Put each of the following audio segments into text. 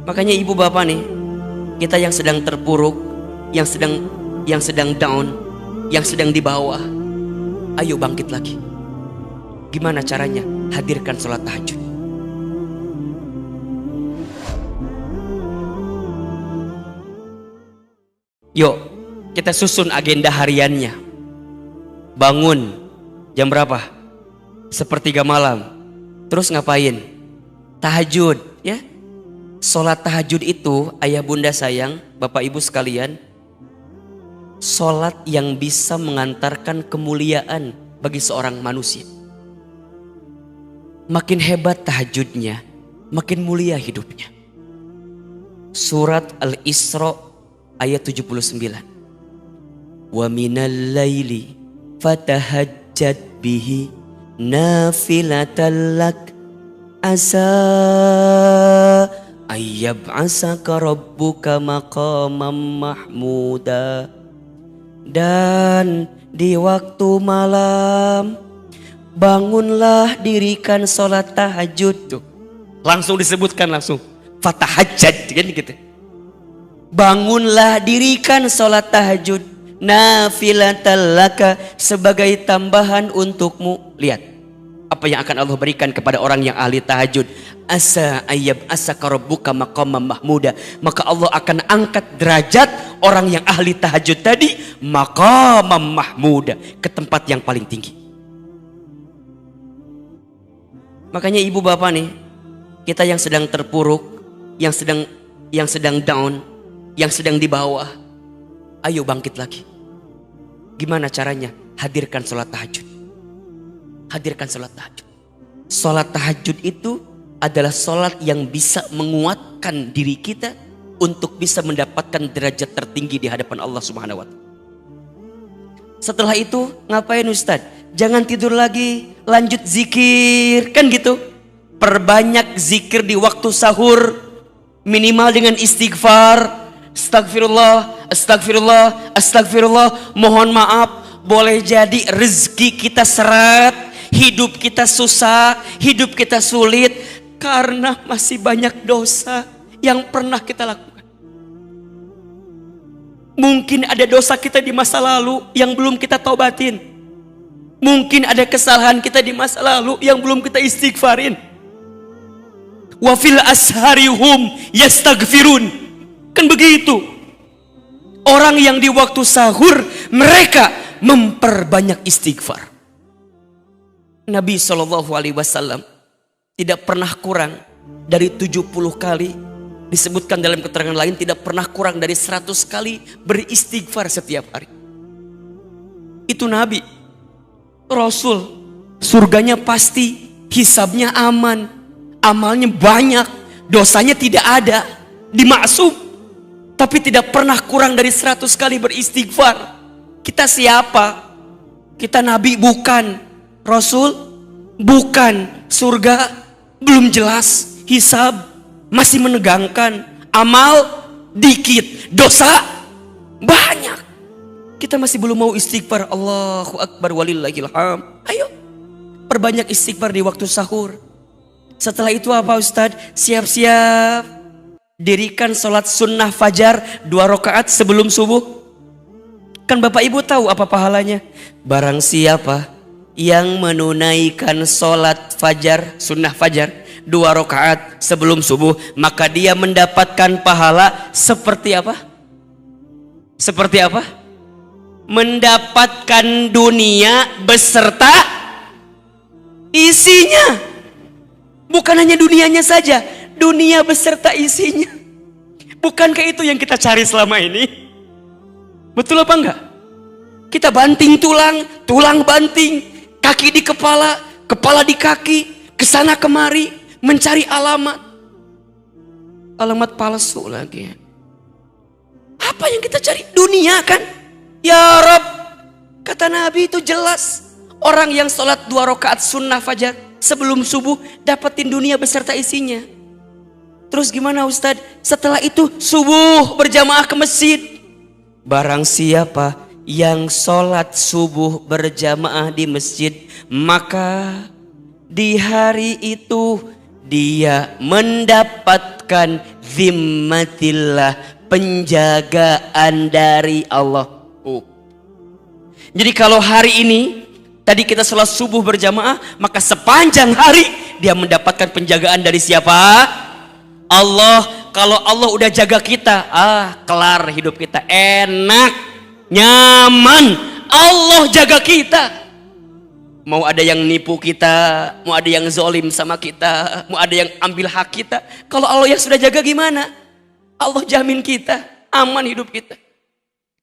Makanya ibu bapak nih, kita yang sedang terpuruk, yang sedang down, yang sedang di bawah, ayo bangkit lagi. Gimana caranya? Hadirkan sholat tahajud. Yuk, kita susun agenda hariannya. Bangun jam berapa? Sepertiga malam. Terus ngapain? Tahajud, ya. Sholat tahajud itu, ayah bunda sayang, bapak ibu sekalian, sholat yang bisa mengantarkan kemuliaan bagi seorang manusia. Makin hebat tahajudnya, makin mulia hidupnya. Surat Al-Isra ayat 79. Wa minal laili fatahajjad bihi nafilatan lak asa ayyab'asaka rabbuka maqamam mahmuda. Dan di waktu malam bangunlah, dirikan sholat tahajud. Tuh, langsung disebutkan langsung fatahajjad kan gitu. Bangunlah, dirikan sholat tahajud nafilatan laka, sebagai tambahan untukmu. Lihat apa yang akan Allah berikan kepada orang yang ahli tahajud. Asa ayyab asaka rabbuka maqamam mahmuda, maka Allah akan angkat derajat orang yang ahli tahajud tadi maqamam mahmuda, ke tempat yang paling tinggi. Makanya ibu bapak nih, kita yang sedang terpuruk, yang sedang down, yang sedang di bawah, ayo bangkit lagi. Gimana caranya? Hadirkan sholat tahajud. Hadirkan sholat tahajud. Sholat tahajud itu adalah sholat yang bisa menguatkan diri kita untuk bisa mendapatkan derajat tertinggi di hadapan Allah Subhanahu wa Ta'ala. Setelah itu ngapain Ustadz? Jangan tidur lagi, lanjut zikir, kan gitu. Perbanyak zikir di waktu sahur, minimal dengan istighfar. Astagfirullah, astagfirullah, astagfirullah. Mohon maaf, boleh jadi rezeki kita seret, hidup kita susah, hidup kita sulit, karena masih banyak dosa yang pernah kita lakukan. Mungkin ada dosa kita di masa lalu yang belum kita taubatin. Mungkin ada kesalahan kita di masa lalu yang belum kita istighfarin. Wa fil asharihum yastaghfirun. Kan begitu. Orang yang di waktu sahur mereka memperbanyak istighfar. Nabi SAW tidak pernah kurang dari 70 kali. Disebutkan dalam keterangan lain tidak pernah kurang dari 100 kali beristighfar setiap hari. Itu Nabi, Rasul. Surganya pasti, hisabnya aman, amalnya banyak, dosanya tidak ada, dimaksum. Tapi tidak pernah kurang dari 100 kali beristighfar. Kita siapa? Kita Nabi bukan, Rasul bukan, surga belum jelas, hisab masih menegangkan, amal dikit, dosa banyak. Kita masih belum mau istighfar. Allahu Akbar walillahil hamd. Ayo perbanyak istighfar di waktu sahur. Setelah itu apa Ustadz? Siap-siap, dirikan sholat sunnah fajar 2 rakaat sebelum subuh. Kan bapak ibu tahu apa pahalanya? Barang siapa yang menunaikan sholat fajar, sunnah fajar 2 rakaat sebelum subuh, maka dia mendapatkan pahala seperti apa? Seperti apa? Mendapatkan dunia beserta isinya. Bukan hanya dunianya saja, dunia beserta isinya. Bukankah itu yang kita cari selama ini? Betul apa enggak? Kita banting tulang, tulang banting, kaki di kepala, kepala di kaki, kesana kemari, mencari alamat. Alamat palsu lagi. Apa yang kita cari? Dunia kan? Ya Rob, kata Nabi itu jelas. Orang yang sholat 2 rakaat sunnah fajar sebelum subuh dapetin dunia beserta isinya. Terus gimana Ustadz? Setelah itu subuh berjamaah ke masjid. Barang siapa yang sholat subuh berjamaah di masjid, maka di hari itu dia mendapatkan zimmatillah, penjagaan dari Allah. Jadi kalau hari ini tadi kita sholat subuh berjamaah, maka sepanjang hari dia mendapatkan penjagaan dari siapa? Allah. Kalau Allah udah jaga kita, kelar hidup kita, enak, nyaman. Allah jaga kita. Mau ada yang nipu kita, mau ada yang zolim sama kita, mau ada yang ambil hak kita, kalau Allah yang sudah jaga gimana? Allah jamin kita, aman hidup kita.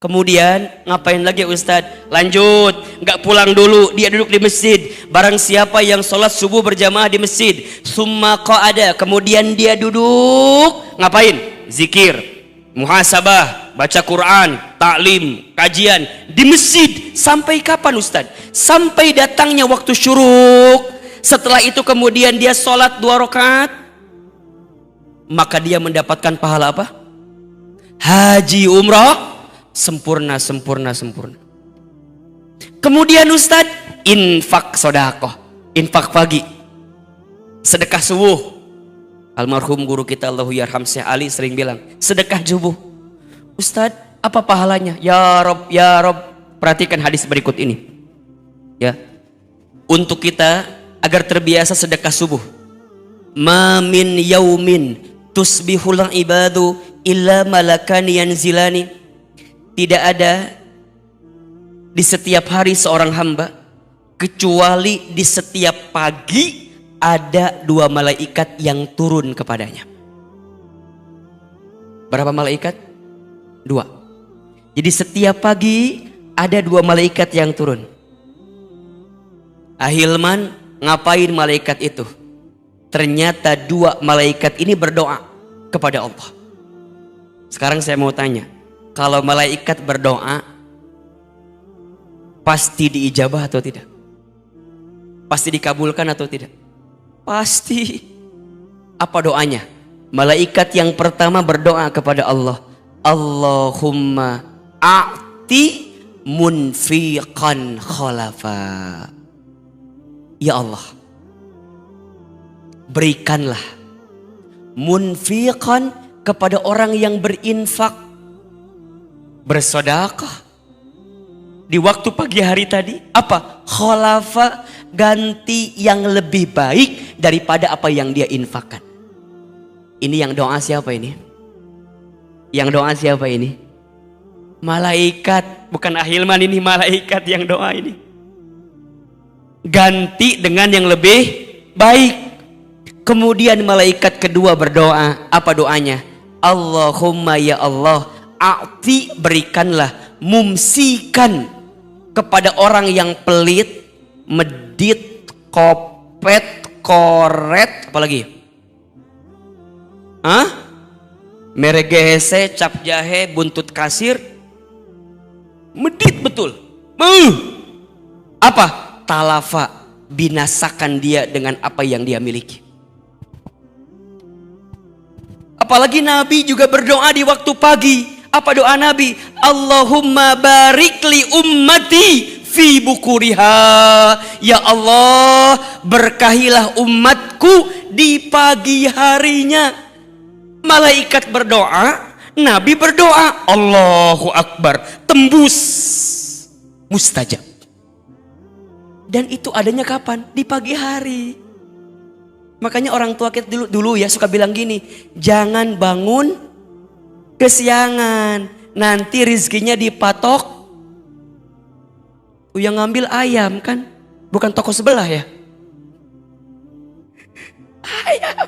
Kemudian ngapain lagi Ustadz? Lanjut, nggak pulang dulu, dia duduk di masjid. Barang siapa yang sholat subuh berjamaah di masjid, summa qa'ada, kemudian dia duduk, ngapain? Zikir, muhasabah, baca Quran, taklim, kajian di masjid. Sampai kapan Ustadz? Sampai datangnya waktu syuruk. Setelah itu kemudian dia sholat 2 rakaat, maka dia mendapatkan pahala apa? Haji umrah sempurna. Kemudian Ustadz, infak sodakoh, infak pagi, sedekah subuh. Almarhum guru kita Allahu yarham Syekh Ali sering bilang, sedekah subuh. Ustadz, apa pahalanya? Ya Rob, perhatikan hadis berikut ini. Ya, untuk kita agar terbiasa sedekah subuh. Ma min yaumin tusbihul ibadu illa malakani yanzilani. Tidak ada di setiap hari seorang hamba kecuali di setiap pagi ada 2 malaikat yang turun kepadanya. Berapa malaikat? 2. Jadi setiap pagi ada 2 malaikat yang turun. Ahilman, ngapain malaikat itu? Ternyata 2 malaikat ini berdoa kepada Allah. Sekarang saya mau tanya, kalau malaikat berdoa pasti diijabah atau tidak? Pasti dikabulkan atau tidak? Pasti. Apa doanya? Malaikat yang pertama berdoa kepada Allah, Allahumma a'ti munfiqan khalafa. Ya Allah, berikanlah munfiqan kepada orang yang berinfak, bersedekah di waktu pagi hari tadi. Apa? Khalafa, ganti yang lebih baik daripada apa yang dia infakkan. Ini yang doa siapa ini? Yang doa siapa ini? Malaikat, bukan Ahilman, ini malaikat yang doa ini. Ganti dengan yang lebih baik. Kemudian malaikat kedua berdoa, apa doanya? Allahumma ya Allah, a'ti, berikanlah, mumsikan, kepada orang yang pelit, medit, kopet, koret, apalagi? Meregese, cap jahe, buntut kasir, medit betul. Apa? Talafa, binasakan dia dengan apa yang dia miliki. Apalagi Nabi juga berdoa di waktu pagi. Apa doa Nabi? Allahumma barik li ummati fi bukuriha. Ya Allah, berkahilah umatku di pagi harinya. Malaikat berdoa, Nabi berdoa, Allahu Akbar, tembus, mustajab. Dan itu adanya kapan? Di pagi hari. Makanya orang tua kita dulu ya suka bilang gini, jangan bangun kesiangan, nanti rizkinya dipatok. Yang ngambil ayam kan, bukan toko sebelah ya. Ayam.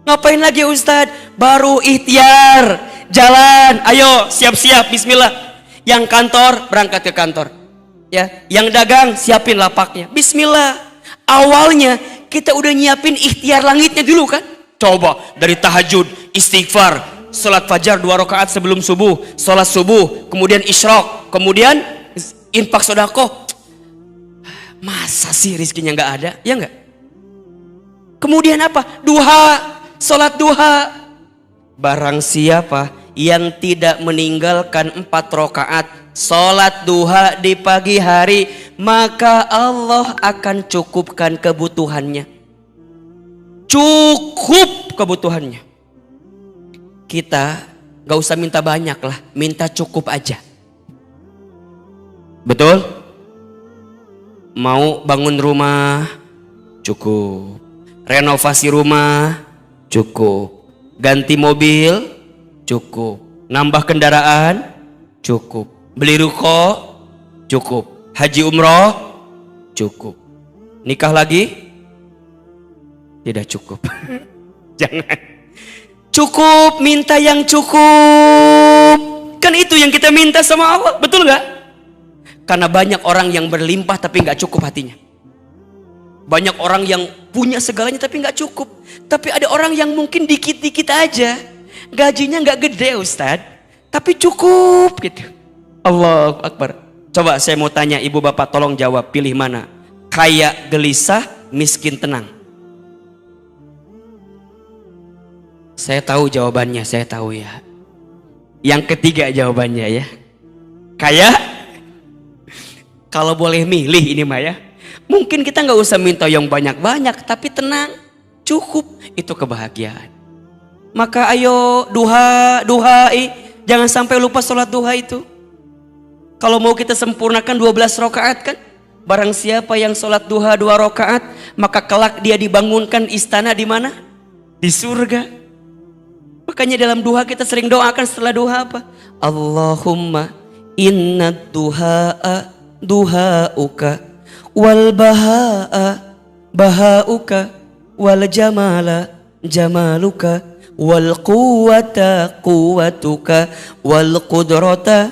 Ngapain lagi Ustadz? Baru ikhtiar, jalan, ayo siap-siap, bismillah. Yang kantor berangkat ke kantor, ya. Yang dagang siapin lapaknya, bismillah. Awalnya kita udah nyiapin ikhtiar langitnya dulu kan. Coba dari tahajud, istighfar, sholat fajar 2 rakaat sebelum subuh, sholat subuh, kemudian isyraq, kemudian infak sedekah. Masa sih rizkinya nggak ada? Ya nggak? Kemudian apa? Duha, sholat duha. Barang siapa yang tidak meninggalkan 4 rakaat sholat duha di pagi hari, maka Allah akan cukupkan kebutuhannya. Cukup kebutuhannya. kita gak usah minta banyak lah, minta cukup aja. Betul? Mau bangun rumah, cukup. Renovasi rumah, cukup. Ganti mobil, cukup. Nambah kendaraan, cukup. Beli ruko, cukup. Haji umroh, cukup. Nikah lagi, tidak cukup. Jangan. Cukup, minta yang cukup. Kan itu yang kita minta sama Allah, betul gak? Karena banyak orang yang berlimpah tapi gak cukup hatinya. Banyak orang yang punya segalanya tapi gak cukup. Tapi ada orang yang mungkin dikit-dikit aja. Gajinya gak gede Ustaz, tapi cukup gitu. Allahu Akbar. Coba saya mau tanya ibu bapak, tolong jawab, pilih mana? Kaya gelisah, miskin tenang. Saya tahu jawabannya, saya tahu ya. Yang ketiga jawabannya ya. Kaya. Kalau boleh milih ini mah ya. Mungkin kita nggak usah minta yang banyak-banyak, tapi tenang, cukup, itu kebahagiaan. Maka ayo duha, jangan sampai lupa sholat duha itu. Kalau mau kita sempurnakan 12 rakaat kan, barang siapa yang sholat duha 2 rakaat, maka kelak dia dibangunkan istana di mana? Di surga. Makanya dalam duha kita sering doakan setelah duha apa? Allahumma inna duha'a duha'uka wal baha'a baha'uka wal jamala jamaluka wal quwwata quwwatuka wal qudrata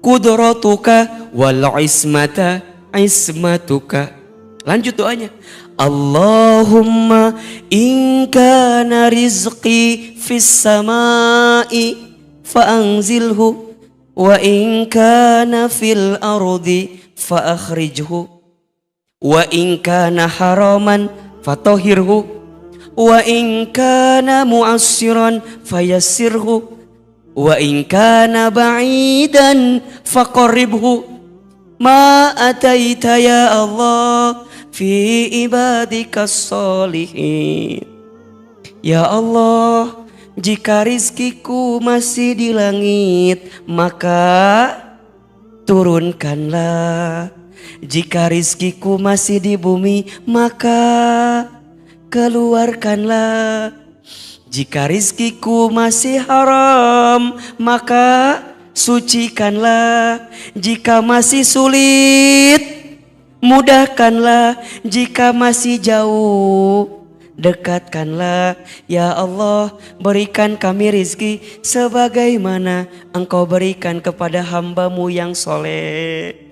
qudratuka wal ismata ismatuka. Lanjut doanya. Allahumma in kana rizqi fis samai fa anzilhu wa in kana fil ardi fa akhrijhu wa in kana haraman fatahhirhu wa in kana mu'assiran fayassirhu wa in kana ba'idan faqarribhu ma ataita ya Allah fi ibadikas sholihin. Ya Allah, jika rizkiku masih di langit, maka turunkanlah. Jika rizkiku masih di bumi, maka keluarkanlah. Jika rizkiku masih haram, maka sucikanlah. Jika masih sulit, mudahkanlah. Jika masih jauh, dekatkanlah. Ya Allah, berikan kami rizki sebagaimana Engkau berikan kepada hamba-Mu yang soleh.